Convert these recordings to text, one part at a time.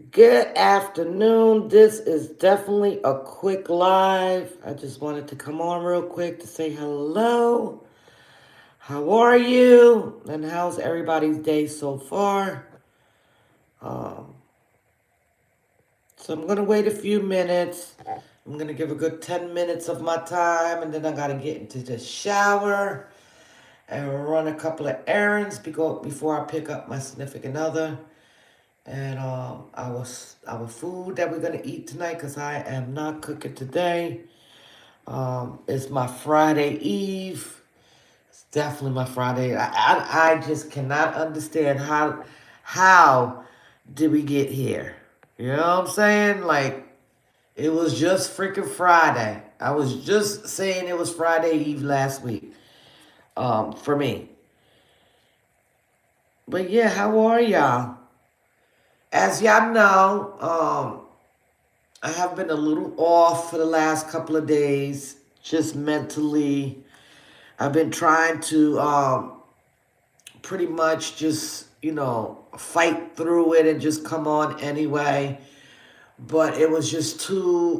Good afternoon. This is definitely a quick live. I just wanted to come on real quick to say hello. How are you? And how's everybody's day so far? Um, so I'm going to wait a few minutes. I'm going to give a good 10 minutes of my time, and then I got to get into the shower and run a couple of errands before I pick up my significant other. And our food that we're gonna eat tonight, cause I am not cooking today. It's my Friday Eve. It's definitely my Friday. I just cannot understand how did we get here. You know what I'm saying? Like it was just freaking Friday. I was just saying it was Friday Eve last week. For me. But yeah, how are y'all? As y'all know, I have been a little off for the last couple of days, just mentally. I've been trying to pretty much just, fight through it and just come on anyway. But it was just too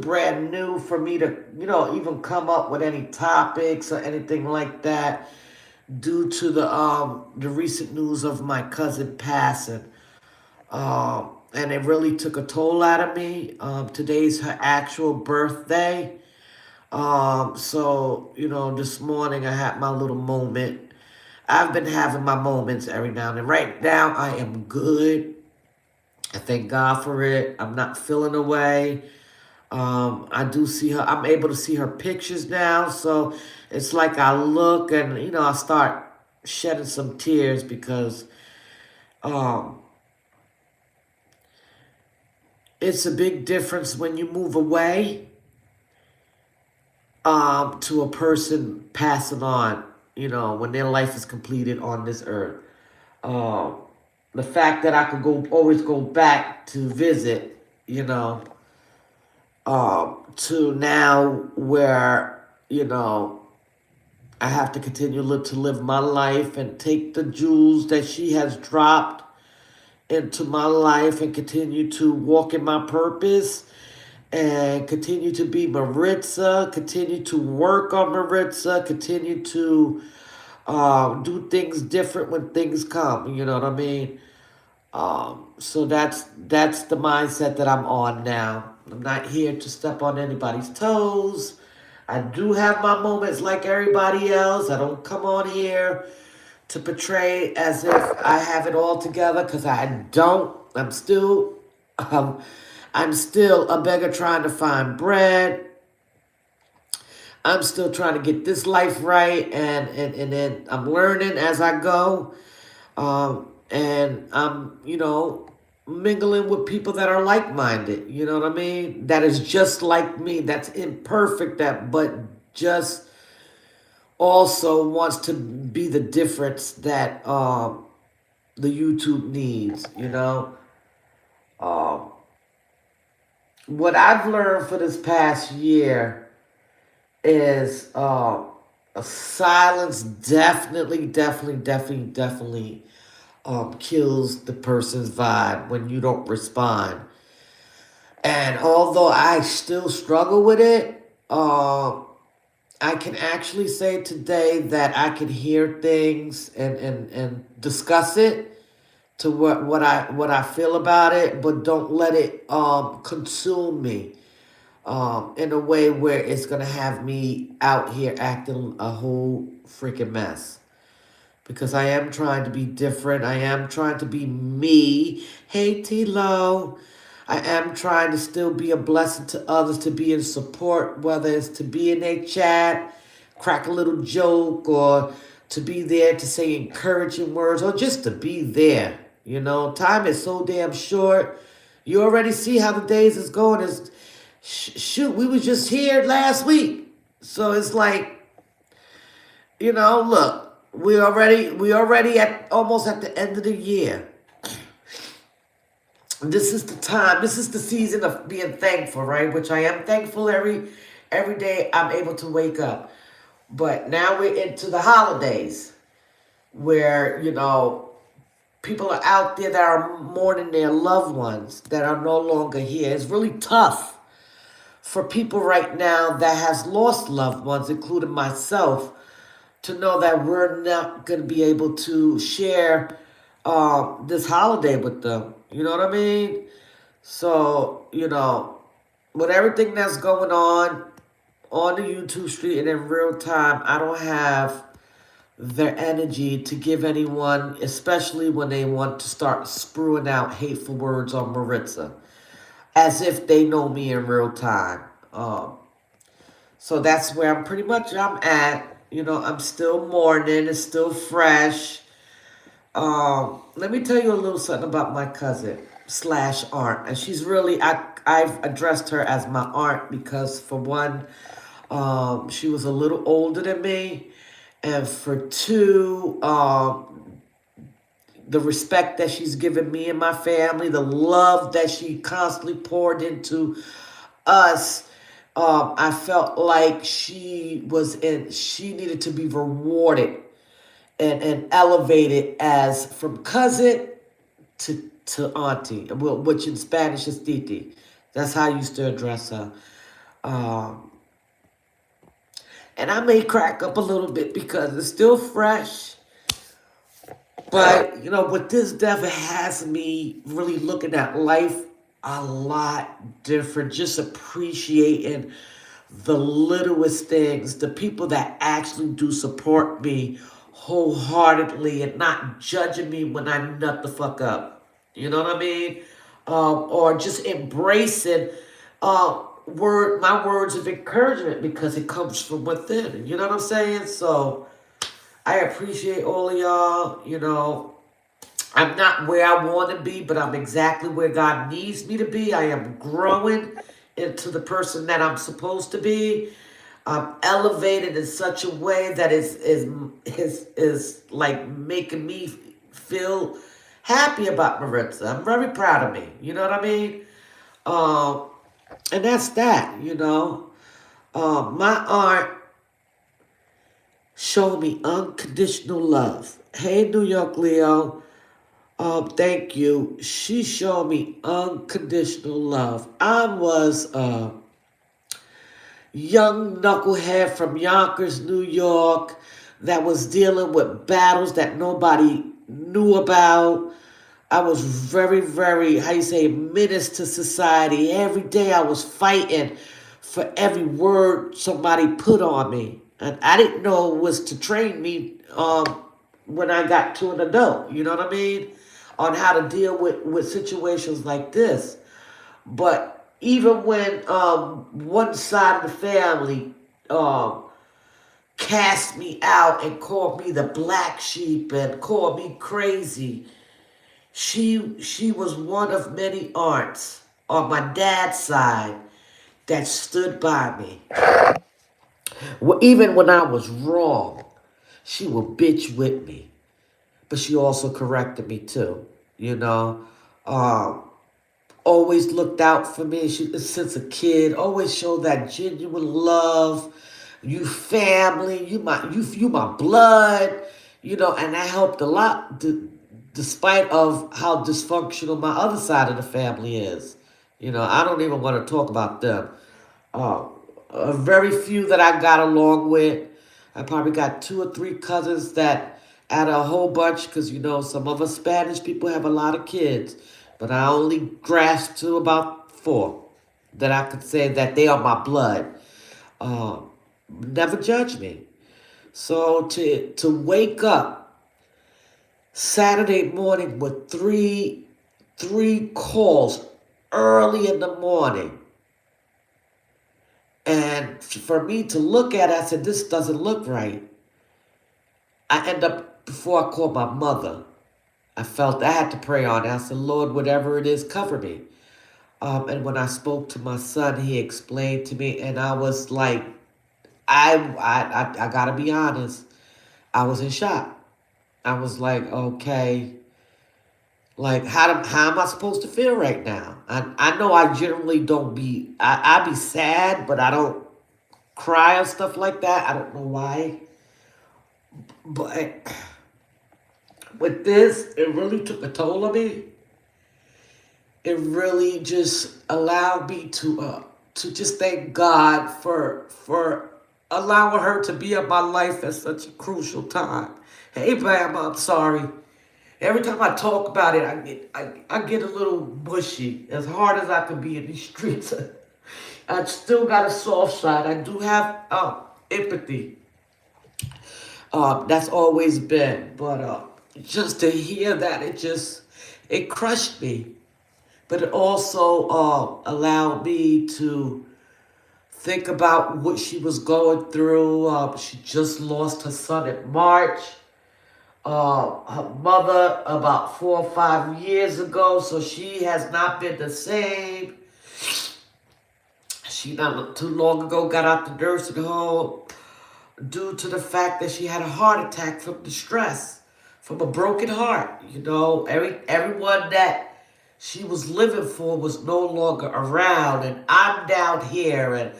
brand new for me to, even come up with any topics or anything like that due to the recent news of my cousin passing. And it really took a toll out of me. Today's her actual birthday. So, this morning I had my little moment. I've been having my moments every now and then. Right now, I am good. I thank God for it. I'm not feeling away. I do see her. I'm able to see her pictures now. So it's like I look and, I start shedding some tears because um, it's a big difference when you move away to a person passing on, when their life is completed on this earth. Um, the fact that I could always go back to visit, to now where, I have to continue to live my life and take the jewels that she has dropped into my life and continue to walk in my purpose and continue to be Maritsa, continue to work on Maritsa, continue to do things different when things come. You know what I mean? So that's the mindset that I'm on now. I'm not here to step on anybody's toes. I do have my moments like everybody else. I don't come on here to portray as if I have it all together because I don't. Um, I'm still a beggar trying to find bread. I'm still trying to get this life right, and then I'm learning as I go. And I'm, mingling with people that are like minded. You know what I mean? That is just like me. That's imperfect. But just also wants to be the difference that the YouTube needs. Um, what I've learned for this past year is a silence definitely kills the person's vibe when you don't respond. And although I still struggle with it, I can actually say today that I can hear things and discuss it to what I feel about it, but don't let it consume me in a way where it's gonna have me out here acting a whole freaking mess. Because I am trying to be different. I am trying to be me. Hey, T-Lo. I am trying to still be a blessing to others, to be in support, whether it's to be in a chat, crack a little joke, or to be there to say encouraging words, or just to be there. Time is so damn short. You already see how the days is going. Shoot, we was just here last week. So it's like, look, we already at almost at the end of the year. This is the time. This is the season of being thankful, right? Which I am thankful every day I'm able to wake up. But now we're into the holidays where, people are out there that are mourning their loved ones that are no longer here. It's really tough for people right now that has lost loved ones, including myself, to know that we're not going to be able to share this holiday with them. You know what I mean? So, with everything that's going on the YouTube street and in real time, I don't have their energy to give anyone, especially when they want to start spewing out hateful words on Maritsa, as if they know me in real time. So that's where I'm at. I'm still mourning. It's still fresh. Let me tell you a little something about my cousin slash aunt, and she's really I've addressed her as my aunt because for one, she was a little older than me, and for two, the respect that she's given me and my family, the love that she constantly poured into us. I felt like she needed to be rewarded and elevated as from cousin to auntie, which in Spanish is titi. That's how I used to address her. Um, and I may crack up a little bit because it's still fresh. But, with this death, it has me really looking at life a lot different, just appreciating the littlest things, the people that actually do support me wholeheartedly and not judging me when I nut the fuck up. You know what I mean? Or just embracing my words of encouragement because it comes from within. You know what I'm saying? So I appreciate all of y'all. I'm not where I want to be, but I'm exactly where God needs me to be. I am growing into the person that I'm supposed to be. I'm elevated in such a way that is like making me feel happy about Maritza. I'm very proud of me. You know what I mean? Um, and that's that. My aunt showed me unconditional love. Hey, New York Leo. Thank you. She showed me unconditional love. I was a young knucklehead from Yonkers, New York, that was dealing with battles that nobody knew about. I was very, very, how you say, menace to society. Every day I was fighting for every word somebody put on me. And I didn't know it was to train me when I got to an adult. You know what I mean? On how to deal with situations like this. But even when one side of the family cast me out and called me the black sheep and called me crazy, she was one of many aunts on my dad's side that stood by me. Well, even when I was wrong, she would bitch with me, but she also corrected me too. You know, um, always looked out for me. Since a kid, always showed that genuine love. You family, you my blood. And that helped a lot. Despite of how dysfunctional my other side of the family is. I don't even want to talk about them. Uh, very few that I got along with. I probably got two or three cousins that out of a whole bunch, because some of us Spanish people have a lot of kids, but I only grasped to about four that I could say that they are my blood. Never judge me. So to wake up Saturday morning with three calls early in the morning, and for me to look at it, I said, this doesn't look right. I end up, before I called my mother, I felt I had to pray on it. I said, Lord, whatever it is, cover me. And when I spoke to my son, he explained to me, and I was like, I gotta be honest, I was in shock. I was like, okay, like how am I supposed to feel right now? I know I generally don't I be sad, but I don't cry or stuff like that. I don't know why, but with this, it really took a toll on me. It really just allowed me to just thank God for allowing her to be in my life at such a crucial time. Hey, Bam, I'm sorry. Every time I talk about it, I get a little mushy. As hard as I can be in these streets, I still got a soft side. I do have empathy. That's always been, but just to hear that, it crushed me. But it also allowed me to think about what she was going through. She just lost her son in March. Her mother about 4 or 5 years ago, so she has not been the same. She not too long ago got out the nursing home due to the fact that she had a heart attack from the stress, from a broken heart. You know, everyone that she was living for was no longer around, and I'm down here, and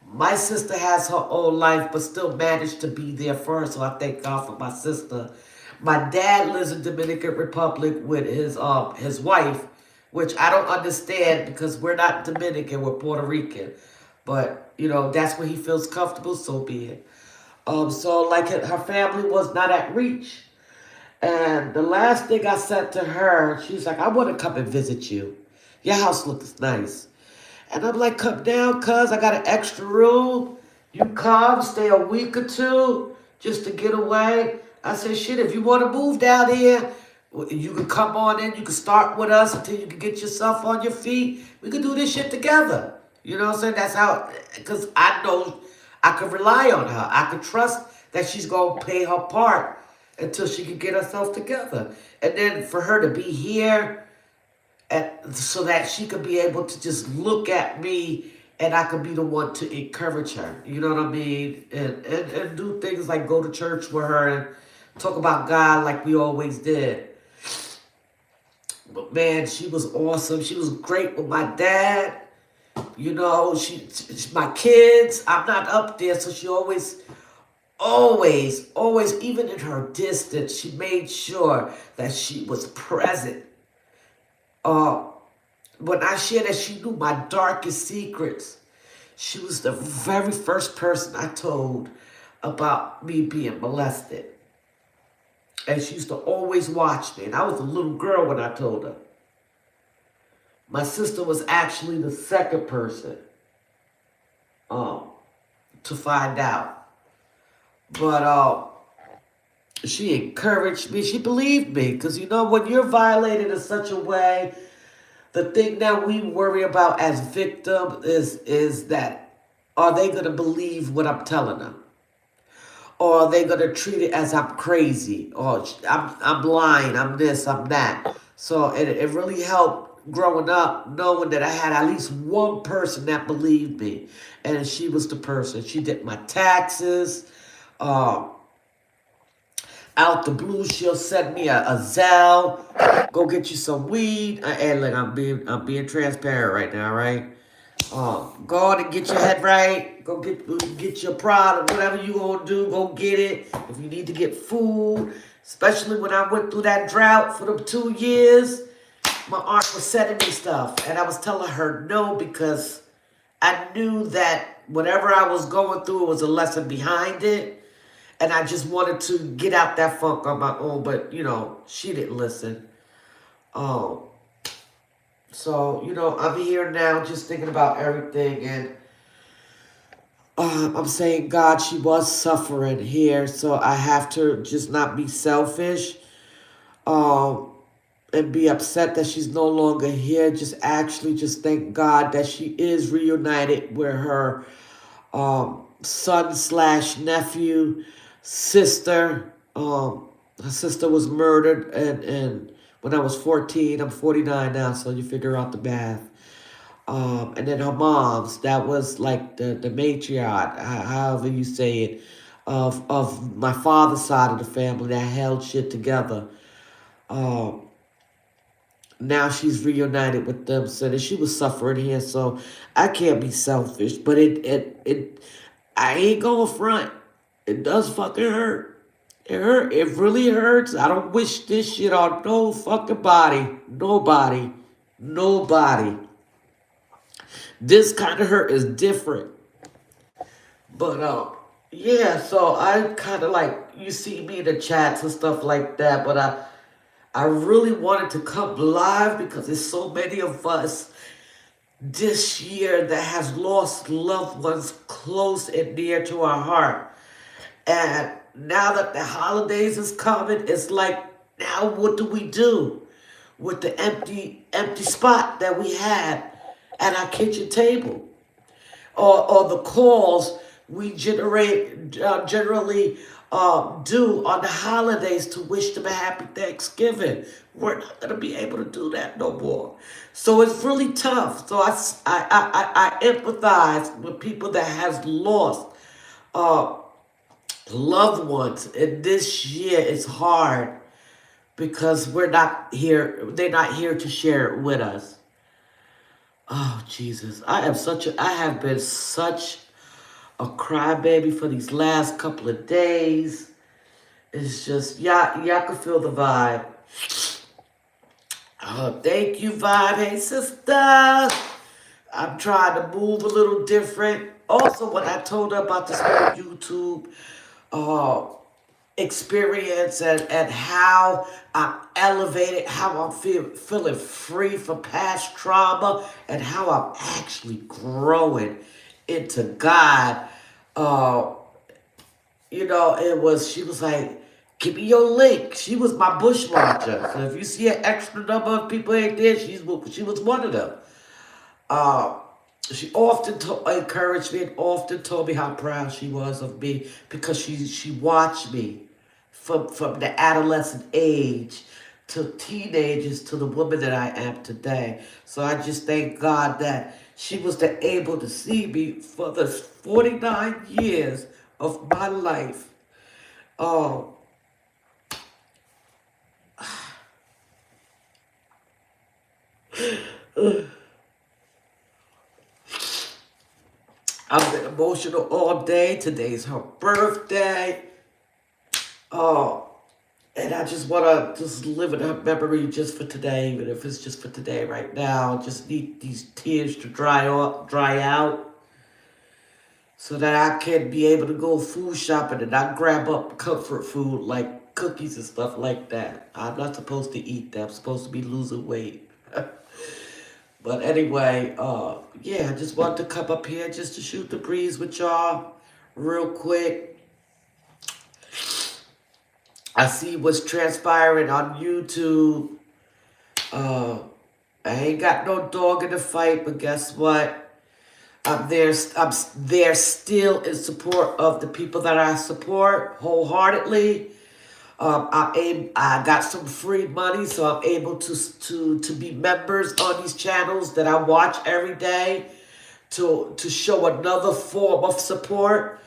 my sister has her own life, but still managed to be there for her. So I thank God for my sister. My dad lives in Dominican Republic with his wife, which I don't understand because we're not Dominican, we're Puerto Rican. But you know that's where he feels comfortable, so be it. So like her family was not at reach. And the last thing I said to her, she's like, I want to come and visit you. Your house looks nice. And I'm like, come down, cuz I got an extra room. You come, stay a week or two just to get away. I said, shit, if you want to move down here, you can come on in. You can start with us until you can get yourself on your feet. We can do this shit together. You know what I'm saying? That's how, because I know I could rely on her. I could trust that she's going to pay her part until she can get herself together. And then for her to be here so that she could be able to just look at me and I could be the one to encourage her. You know what I mean? And do things like go to church with her and talk about God like we always did. But man, she was awesome. She was great with my dad. You know, my kids, I'm not up there, so she always, even in her distance, she made sure that she was present. Uh, when I shared that she knew my darkest secrets, she was the very first person I told about me being molested. And she used to always watch me. And I was a little girl when I told her. My sister was actually the second person to find out. But she encouraged me. She believed me. Because, you know, when you're violated in such a way, the thing that we worry about as victims is that, are they going to believe what I'm telling them? Or are they going to treat it as I'm crazy? Or I'm lying, I'm this, I'm that. So it really helped growing up knowing that I had at least one person that believed me. And she was the person. She did my taxes. Uh, Out the blue, she'll send me a Zelle. Go get you some weed. And look, I'm being transparent right now, right? Go on and get your head right. Go get your product, whatever you gonna do. Go get it. If you need to get food, especially when I went through that drought for the 2 years, my aunt was sending me stuff, and I was telling her no because I knew that whatever I was going through was a lesson behind it. And I just wanted to get out that funk on my own, but, you know, she didn't listen. Um, so, you know, I'm here now just thinking about everything. And I'm saying, God, she was suffering here. So I have to just not be selfish um, and be upset that she's no longer here. Just thank God that she is reunited with her son slash nephew, sister. Her sister was murdered, and when I was 14, I'm 49 now, so you figure out the math. And then her mom's, that was like the matriarch, however you say it, of my father's side of the family that held shit together. Um, Now she's reunited with them, so that she was suffering here. So I can't be selfish, but I ain't going front. It does fucking hurt. It hurt. It really hurts. I don't wish this shit on no fucking body. Nobody. Nobody. This kind of hurt is different. But yeah, so I kind of like you see me in the chats and stuff like that, but I really wanted to come live because there's so many of us this year that has lost loved ones close and near to our heart. And now that the holidays is coming, it's like now what do we do with the empty spot that we had at our kitchen table? Or the calls we generally do on the holidays to wish them a happy Thanksgiving. We're not going to be able to do that no more. So it's really tough. So I empathize with people that has lost uh, loved ones. And this year it's hard because we're not here. They're not here to share it with us. Oh Jesus, I have been such a crybaby for these last couple of days. It's just y'all can feel the vibe. Oh, thank you, vibe. Hey sister. I'm trying to move a little different. Also, when I told her about this whole YouTube uh experience and how I'm elevated, how I'm feeling free from past trauma, and how I'm actually growing into God. Uh, she was like, give me your link. She was my bush watcher. So if you see an extra number of people ain't there, she was one of them. Uh, she often encouraged me and often told me how proud she was of me because she watched me from the adolescent age to teenagers to the woman that I am today. So I just thank God that she was able to see me for the 49 years of my life. Oh, I've been emotional all day. Today's her birthday. Oh, and I just want to just live in her memory just for today, even if it's just for today right now. Just need these tears to dry out, so that I can be able to go food shopping and not grab up comfort food like cookies and stuff like that. I'm not supposed to eat that. I'm supposed to be losing weight. But anyway, yeah, I just wanted to come up here just to shoot the breeze with y'all real quick. I see what's transpiring on YouTube. Uh, I ain't got no dog in the fight, but guess what? I'm there still in support of the people that I support wholeheartedly. I got some free money, so I'm able to be members on these channels that I watch every day to show another form of support.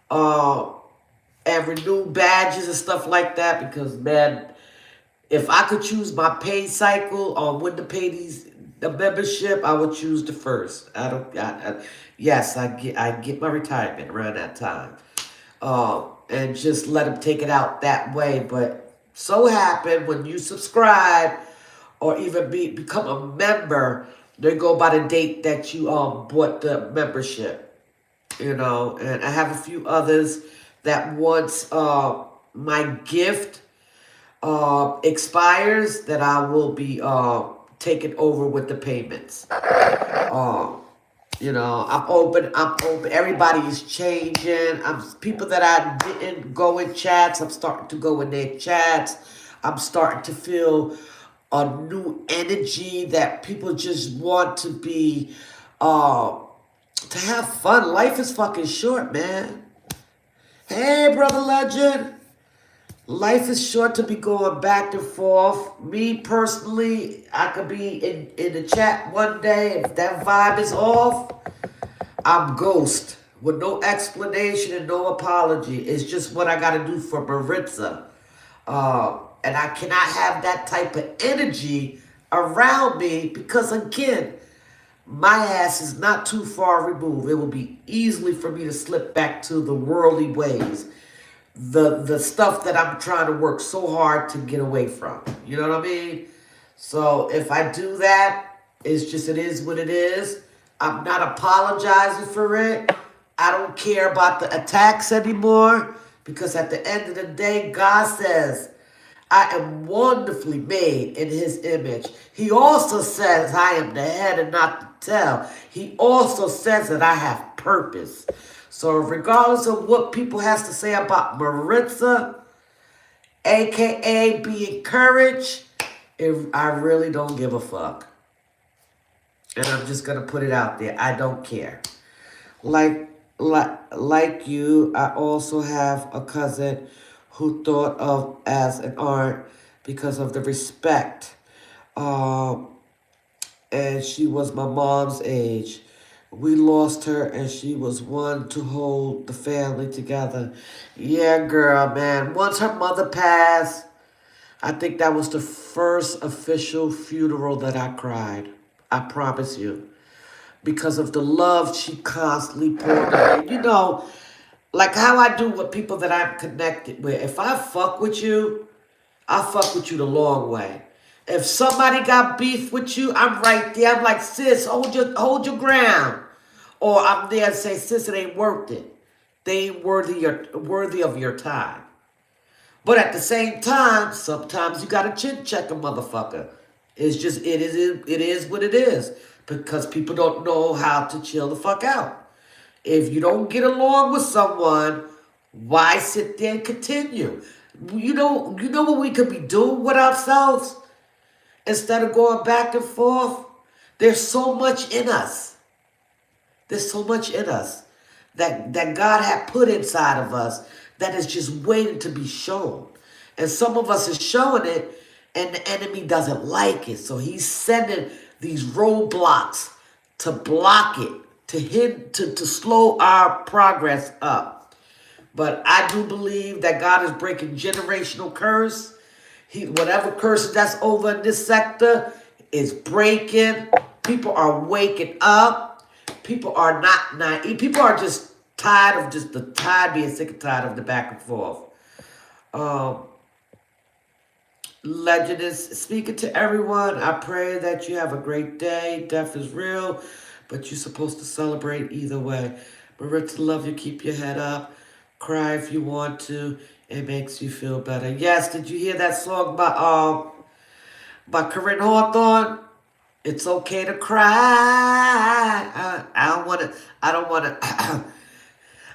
Uh, and renew badges and stuff like that because man, if I could choose my pay cycle on when to pay the membership, I would choose the first. I don't. Yes, I get my retirement around that time, and just let them take it out that way. But so happen when you subscribe or even become a member, they go by the date that you bought the membership. And I have a few others that once my gift expires, that I will be taking over with the payments. I'm open. I'm open. Everybody is changing. People that I didn't go in chats. I'm starting to go in their chats. I'm starting to feel a new energy that people just want to be, to have fun. Life is fucking short, man. Hey, brother legend. Life is short to be going back and forth. Me personally, I could be in the chat one day, and if that vibe is off, I'm ghost with no explanation and no apology. It's just what I gotta do for Maritsa. And I cannot have that type of energy around me because, again, my ass is not too far removed. It will be easily for me to slip back to the worldly ways. the stuff that I'm trying to work so hard to get away from. You know what I mean? So if I do that, it's just it is what it is. I'm not apologizing for it. I don't care about the attacks anymore because at the end of the day, God says, I am wonderfully made in his image. He also says I am the head and not the tail. He also says that I have purpose. So regardless of what people has to say about Maritsa, aka be encouraged, I really don't give a fuck. And I'm just gonna put it out there. I don't care. Like you, I also have a cousin who thought of as an art because of the respect. Um, and she was my mom's age. We lost her, and she was one to hold the family together. Yeah, girl, man. Once her mother passed, I think that was the first official funeral that I cried. I promise you. Because of the love she constantly poured in. You know, like how I do with people that I'm connected with. If I fuck with you, I fuck with you the long way. If somebody got beef with you, I'm right there. I'm like, sis, hold your ground. Or I'm there and say, sis, it ain't worth it. They ain't worthy of your time. But at the same time, sometimes you gotta chin check a motherfucker. It's just it is what it is. Because people don't know how to chill the fuck out. If you don't get along with someone, why sit there and continue? You know what we could be doing with ourselves instead of going back and forth? There's so much in us. There's so much in us that God had put inside of us that is just waiting to be shown. And some of us is showing it and the enemy doesn't like it. So he's sending these roadblocks to block it, to slow our progress up. But I do believe that God is breaking generational curse. Whatever curse that's over in this sector is breaking. People are waking up. People are not naive. People are just tired of being sick and tired of the back and forth. Um, Legend is speaking to everyone. I pray that you have a great day. Death is real, but you're supposed to celebrate either way. Maritza, love you. Keep your head up. Cry if you want to. It makes you feel better. Yes, did you hear that song by Corinne Hawthorne? It's okay to cry. I don't want to. I don't want to.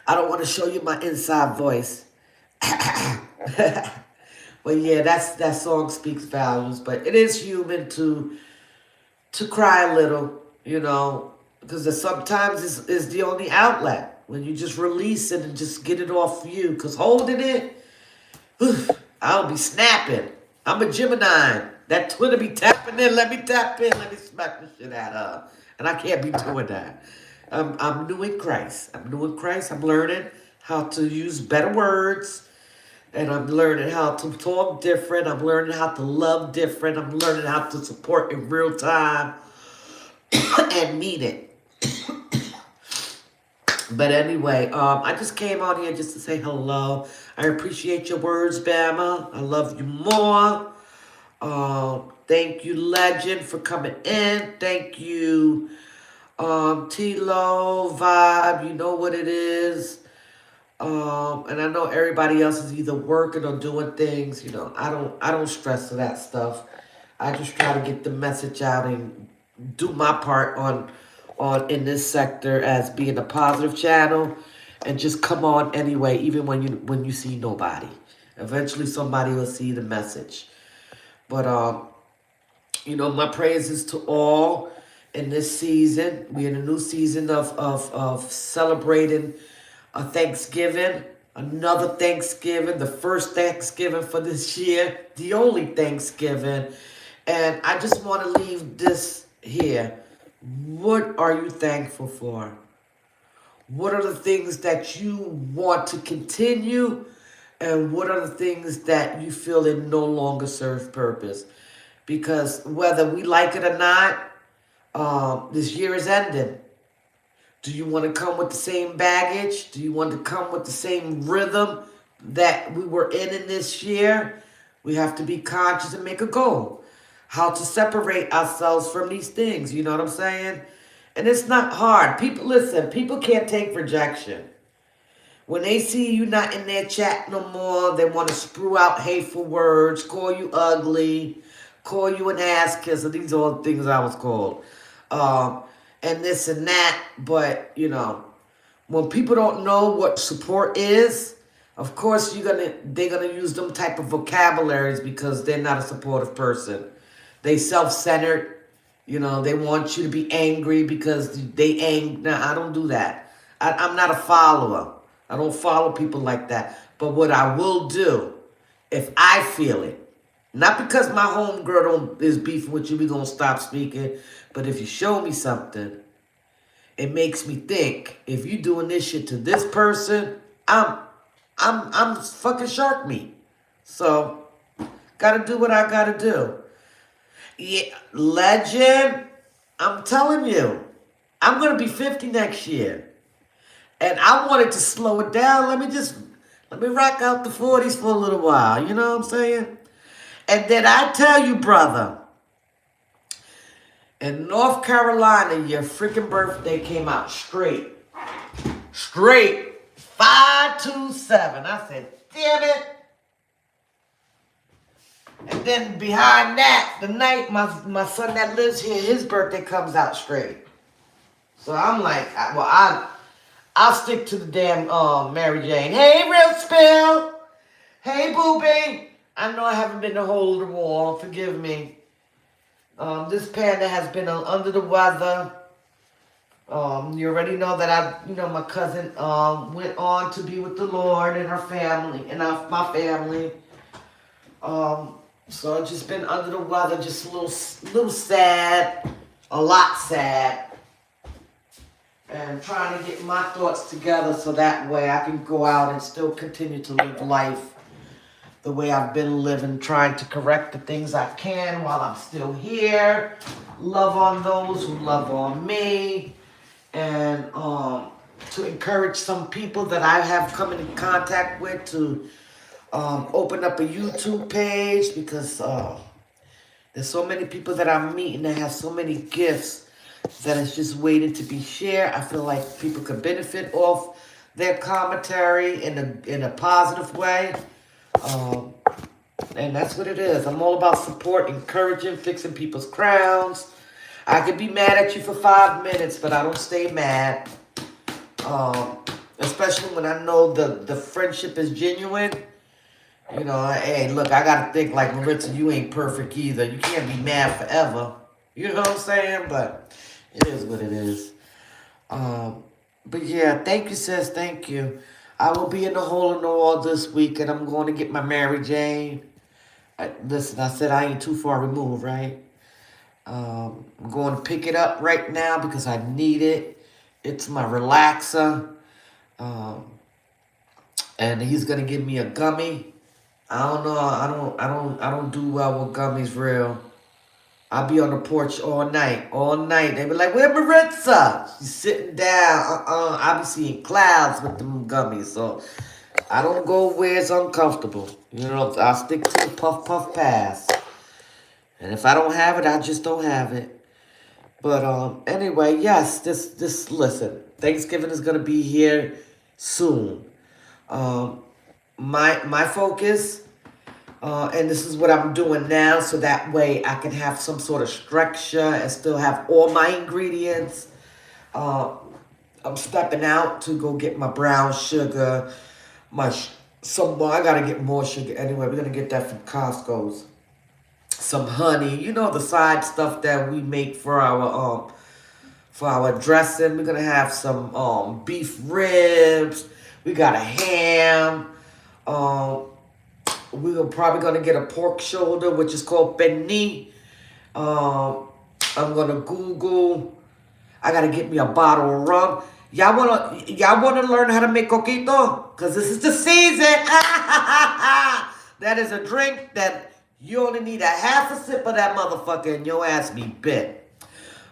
I don't want to show you my inside voice. But yeah, that song speaks values. But it is human to cry a little, because sometimes it's the only outlet when you just release it and just get it off you. Because holding it, I'll be snapping. I'm a Gemini. That Twitter be tapping in. Let me tap in. Let me smack the shit out of her. And I can't be doing that. I'm new in Christ. I'm new in Christ. I'm learning how to use better words. And I'm learning how to talk different. I'm learning how to love different. I'm learning how to support in real time and mean it. But anyway, I just came on here just to say hello. I appreciate your words, Bama. I love you more. Thank you, Legend, for coming in. Thank you, T-Lo, Vibe. You know what it is. And I know everybody else is either working or doing things. I don't stress to that stuff. I just try to get the message out and do my part on in this sector as being a positive channel, and just come on anyway, even when you see nobody. Eventually, somebody will see the message. But my praises to all in this season. We're in a new season of celebrating a Thanksgiving, another Thanksgiving, the first Thanksgiving for this year, the only Thanksgiving. And I just want to leave this here. What are you thankful for? What are the things that you want to continue? And what are the things that you feel it no longer serves purpose? Because whether we like it or not, this year is ending. Do you want to come with the same baggage? Do you want to come with the same rhythm? that we were in this year, we have to be conscious and make a goal. How to separate ourselves from these things, you know what I'm saying? And it's not hard. People, listen, people can't take rejection. When they see you not in their chat no more, they want to sprue out hateful words, call you ugly, call you an ass kisser. These are all things I was called. Um, and this and that. But, you know, when people don't know what support is, of course they're gonna use them type of vocabularies because they're not a supportive person. They self-centered, you know, they want you to be angry because they Nah, I don't do that. I'm not a follower. I don't follow people like that. But what I will do, if I feel it, not because my homegirl is beefing with you, we gonna stop speaking. But if you show me something, it makes me think. If you doing this shit to this person, I'm fucking shark meat. So gotta do what I gotta do. Yeah, legend. I'm telling you, I'm gonna be 50 next year. And I wanted to slow it down. Let me rock out the 40s for a little while. You know what I'm saying? And then I tell you, brother, in North Carolina, your freaking birthday came out straight. Straight. 527. I said, damn it. And then behind that, the night my son that lives here, his birthday comes out straight. So I'm like, I'll stick to the damn Mary Jane. Hey, Real Spill. Hey, Boobie. I know I haven't been to hold the wall. Forgive me. This panda has been under the weather. You already know that my cousin went on to be with the Lord and her family and my family. So I've just been under the weather, just a little sad, a lot sad. And trying to get my thoughts together so that way I can go out and still continue to live life the way I've been living, trying to correct the things I can while I'm still here, love on those who love on me, and to encourage some people that I have come in contact with to open up a YouTube page because there's so many people that I'm meeting that have so many gifts that is just waiting to be shared. I feel like people could benefit off their commentary in a positive way. And that's what it is. I'm all about support, encouraging, fixing people's crowns. I could be mad at you for 5 minutes, but I don't stay mad. Especially when I know the friendship is genuine. You know, hey, look, I gotta think like Maritsa, you ain't perfect either. You can't be mad forever. You know what I'm saying? But it is what it is. But yeah, thank you, sis. Thank you. I will be in the hole in the wall this week, and I'm going to get my Mary Jane. Listen, I said I ain't too far removed, right? I'm going to pick it up right now because I need it. It's my relaxer. And he's gonna give me a gummy. I don't know. I don't do well with gummies, real. I'll be on the porch all night, all night. They be like, "Where Maritsa?" She's sitting down. I be seeing clouds with them gummies, so I don't go where it's uncomfortable. You know, I'll stick to the puff puff pass. And if I don't have it, I just don't have it. But anyway, yes, this listen. Thanksgiving is gonna be here soon. My focus, and this is what I'm doing now, so that way I can have some sort of structure and still have all my ingredients. I'm stepping out to go get my brown sugar, I gotta get more sugar anyway. We're gonna get that from Costco's. Some honey, you know, the side stuff that we make for our dressing. We're gonna have some beef ribs. We got a ham. We're probably gonna get a pork shoulder, which is called penne. I'm gonna Google. I gotta get me a bottle of rum. Y'all wanna learn how to make coquito? Cause this is the season. That is a drink that you only need a half a sip of that motherfucker and your ass be bit.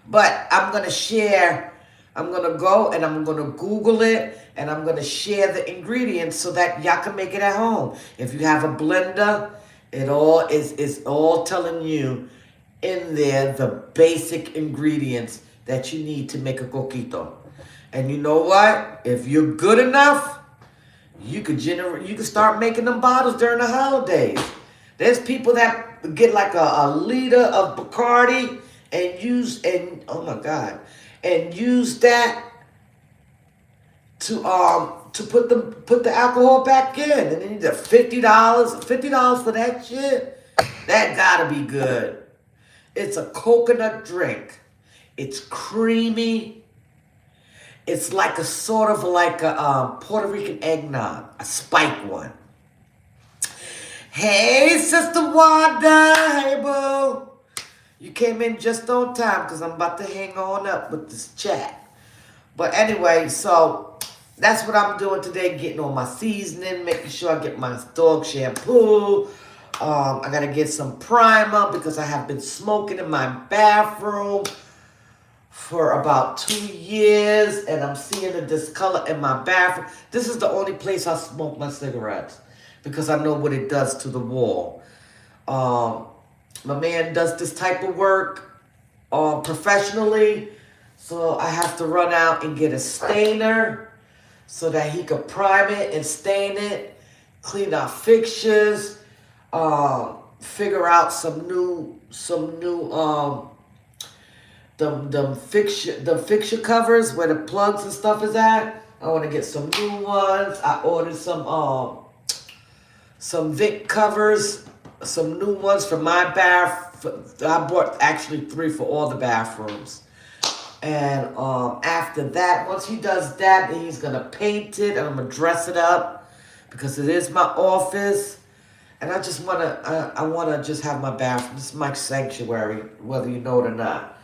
But I'm gonna share I'm going to go and I'm going to Google it and I'm going to share the ingredients so that y'all can make it at home. If you have a blender, it all is all telling you in there the basic ingredients that you need to make a coquito. And you know what? If you're good enough, you could start making them bottles during the holidays. There's people that get like a liter of Bacardi and oh my God, and use that to put the alcohol back in, and then you get $50 for that shit. That gotta be good. It's a coconut drink. It's creamy. It's like a sort of like a Puerto Rican eggnog, a spiked one. Hey, Sister Wanda. Hey, boo. You came in just on time because I'm about to hang on up with this chat. But anyway, so that's what I'm doing today, getting on my seasoning, making sure I get my dog shampoo. I got to get some primer because I have been smoking in my bathroom for about 2 years, and I'm seeing a discolor in my bathroom. This is the only place I smoke my cigarettes because I know what it does to the wall. My man does this type of work professionally, so I have to run out and get a stainer so that he could prime it and stain it, clean out fixtures, figure out some new the fixture covers where the plugs and stuff is at. I want to get some new ones. I ordered some Vic covers, some new ones for my bath. I bought actually 3 for all the bathrooms. And after that, once he does that, then he's gonna paint it and I'm gonna dress it up because it is my office. And I just wanna just have my bathroom. This is my sanctuary, whether you know it or not.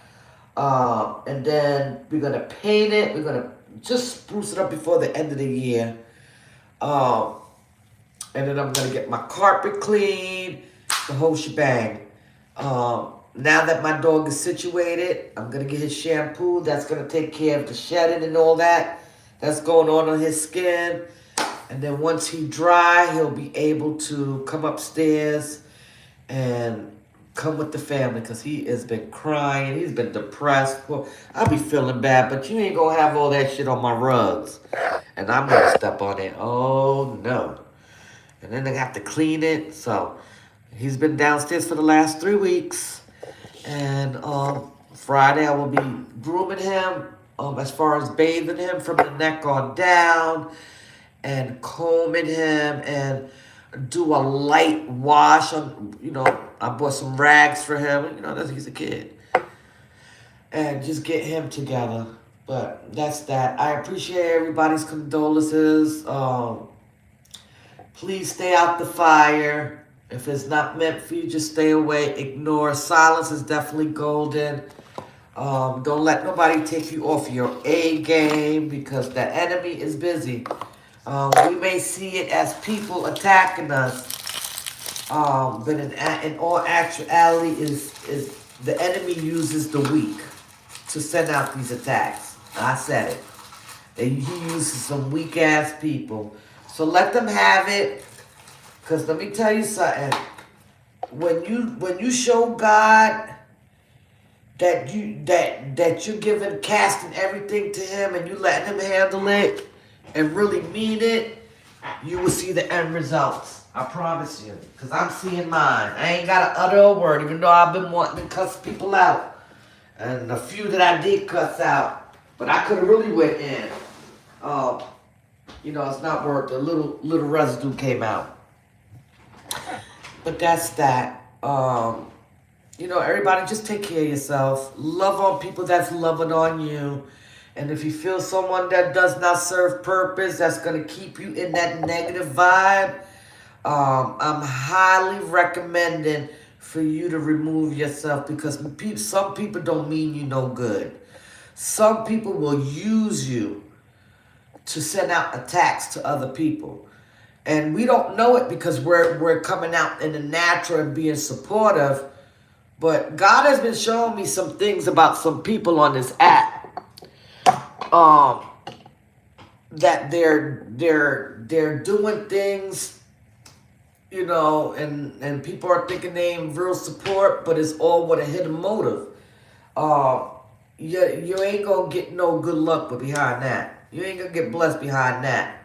And then we're gonna paint it. We're gonna just spruce it up before the end of the year. And then I'm gonna get my carpet cleaned, the whole shebang. Now that my dog is situated, I'm gonna get his shampoo. That's gonna take care of the shedding and all that's going on his skin. And then once he dry, he'll be able to come upstairs and come with the family because he has been crying. He's been depressed. Well, I'll be feeling bad, but you ain't gonna have all that shit on my rugs. And I'm gonna step on it. Oh, no. And then they have to clean it. So he's been downstairs for the last 3 weeks. And Friday I will be grooming him as far as bathing him from the neck on down and combing him and do a light wash on, I bought some rags for him. He's a kid. And just get him together. But that's that. I appreciate everybody's condolences. Please stay out the fire. If it's not meant for you, just stay away. Ignore. Silence is definitely golden. Don't let nobody take you off your A game because the enemy is busy. We may see it as people attacking us, but in all actuality, is the enemy uses the weak to send out these attacks. I said it. He uses some weak ass people. So let them have it. Because let me tell you something. When you show God that you're giving, casting everything to him and you letting him handle it and really mean it, you will see the end results. I promise you. Because I'm seeing mine. I ain't got to utter a word, even though I've been wanting to cuss people out. And a few that I did cuss out. But I could have really went in. It's not worth it. A little residue came out. But that's that. Everybody just take care of yourself. Love on people that's loving on you. And if you feel someone that does not serve purpose, that's going to keep you in that negative vibe, I'm highly recommending for you to remove yourself because some people don't mean you no good. Some people will use you to send out attacks to other people. And we don't know it because we're coming out in the natural and being supportive. But God has been showing me some things about some people on this app. um, that they're doing things, and people are thinking they ain't real support, but it's all with a hidden motive. Um, you ain't gonna get no good luck but behind that. You ain't gonna get blessed behind that.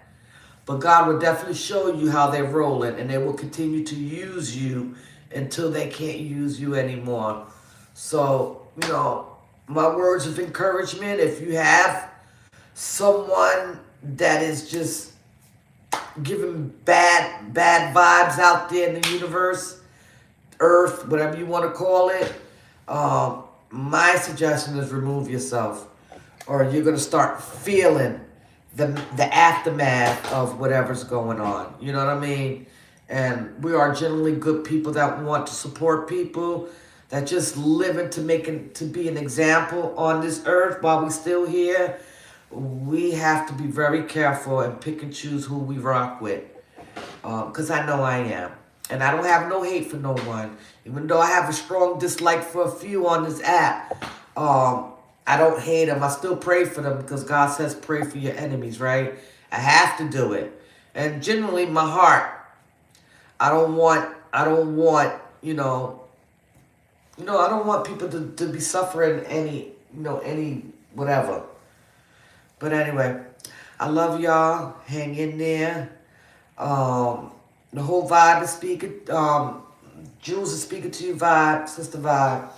But God will definitely show you how they're rolling, and they will continue to use you until they can't use you anymore. So, my words of encouragement, if you have someone that is just giving bad vibes out there in the universe, earth, whatever you want to call it, my suggestion is remove yourself, or you're gonna start feeling the aftermath of whatever's going on. You know what I mean? And we are generally good people that want to support people, that just living to be an example on this earth while we still here. We have to be very careful and pick and choose who we rock with. Because I know I am. And I don't have no hate for no one. Even though I have a strong dislike for a few on this app, I don't hate them. I still pray for them because God says pray for your enemies, right? I have to do it. And generally, my heart, I don't want, I don't want people to be suffering any whatever. But anyway, I love y'all. Hang in there. The whole vibe is speaking. Jules is speaking to you, vibe, sister vibe.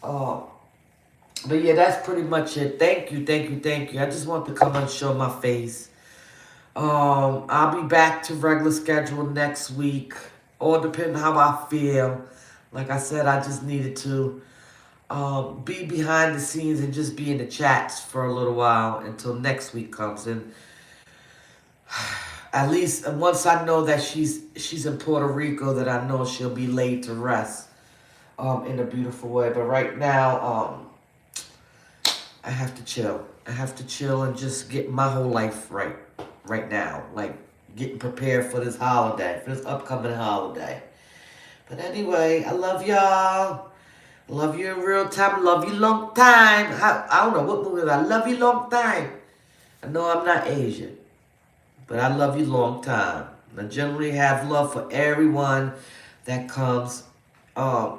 But yeah, that's pretty much it. Thank you, thank you, thank you. I just want to come and show my face. I'll be back to regular schedule next week. All depending how I feel. Like I said, I just needed to be behind the scenes and just be in the chats for a little while until next week comes in. At least once I know that she's in Puerto Rico, that I know she'll be laid to rest in a beautiful way. But right now, I have to chill. I have to chill and just get my whole life right now. Like getting prepared for this holiday, for this upcoming holiday. But anyway, I love y'all. Love you in real time. Love you long time. I don't know what movie is. I love you long time. I know I'm not Asian, but I love you long time. I generally have love for everyone that comes, I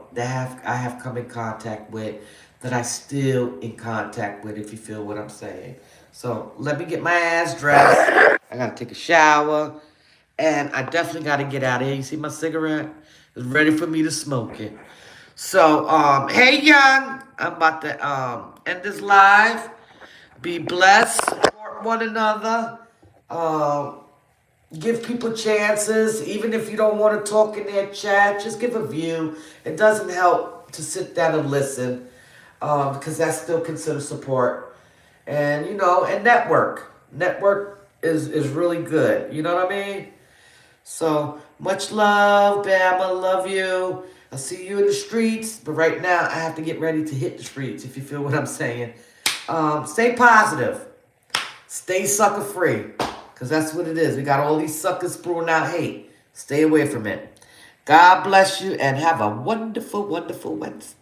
have come in contact with, that I still in contact with, if you feel what I'm saying. So let me get my ass dressed. I gotta take a shower, and I definitely gotta get out of here. You see my cigarette? It's ready for me to smoke it. So, hey, young, I'm about to end this live. Be blessed, support one another. Give people chances, even if you don't want to talk in their chat. Just give a view. It doesn't help to sit down and listen, because that's still considered support. And and network is really good. You know what I mean? So much love, Bam. I love you. I'll see you in the streets. But right now, I have to get ready to hit the streets, if you feel what I'm saying. Stay positive. Stay sucker free. Because that's what it is. We got all these suckers spewing out hate. Stay away from it. God bless you and have a wonderful, wonderful Wednesday.